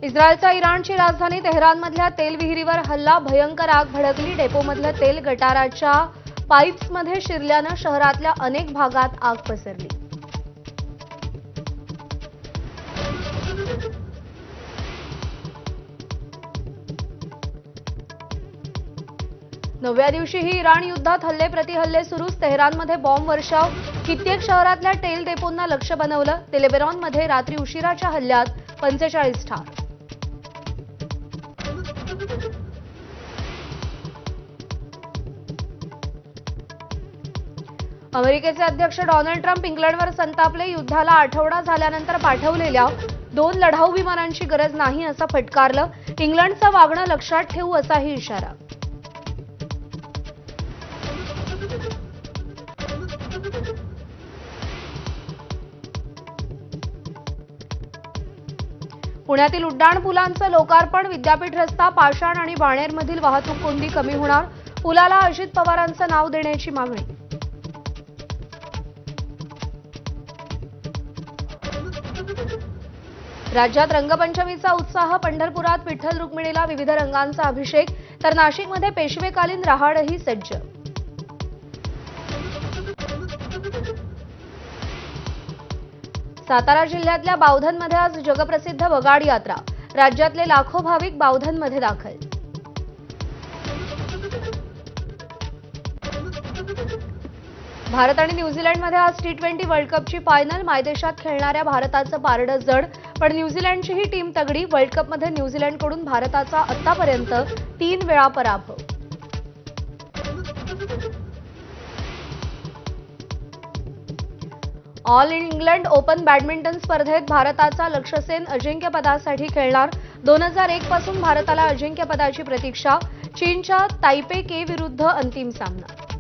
इस्रायलच्या इराणची राजधानी तेहरानमधल्या तेल विहिरीवर हल्ला, भयंकर आग भडकली. डेपोमधलं तेल गटाराच्या पाईप्समध्ये शिरल्यानं शहरातल्या अनेक भागात आग पसरली. नवव्या दिवशीही इराण युद्धात हल्ले प्रतिहल्ले सुरूच. तेहरानमध्ये बॉम्ब वर्षाव, कित्येक शहरातल्या तेल डेपोंना लक्ष्य बनवलं. लेबनॉनमध्ये रात्री उशिराच्या हल्ल्यात 45 ठार. अमेरिकेचे अध्यक्ष डोनाल्ड ट्रम्प इंग्लंडवर संतापले. युद्धाला आठवडा झाल्यानंतर पाठवलेल्या 2 लढाऊ विमानांची गरज नाही असं फटकारलं. इंग्लंडचं वागणं लक्षात ठेवू असाही इशारा. पुण्यातील उड्डाणपुलांचं लोकार्पण. विद्यापीठ रस्ता, पाषाण आणि बाणेरमधील वाहतूक कोंडी कमी होणार. पुलाला अजित पवारांचं नाव देण्याची मागणी. राज्यात रंगपंचमीचा उत्साह. पंढरपुरात विठ्ठल रुक्मिणीला विविध रंगांचा अभिषेक, तर नाशिकमध्ये पेशवेकालीन रहाडही सज्ज. सातारा जिल्ह्यातल्या बावधनमध्ये आज जगप्रसिद्ध वगाड यात्रा. राज्यातले लाखो भाविक बावधनमध्ये दाखल. भारत आणि न्यूझीलंडमध्ये आज T20 वर्ल्ड कपची फायनल. मायदेशात खेळणाऱ्या भारताचं पारडं जड, पण न्यूझीलंडची ही टीम तगडी. वर्ल्ड कपमध्ये न्यूझीलंडकडून भारताचा आतापर्यंत 3 वेळा पराभव. ऑल इंग्लंड ओपन बॅडमिंटन स्पर्धेत भारताचा लक्ष्य सेन अजिंक्यपदासाठी खेळणार. 2001 पासून भारताला अजिंक्यपदाची प्रतीक्षा. चीनच्या तायपे के विरुद्ध अंतिम सामना.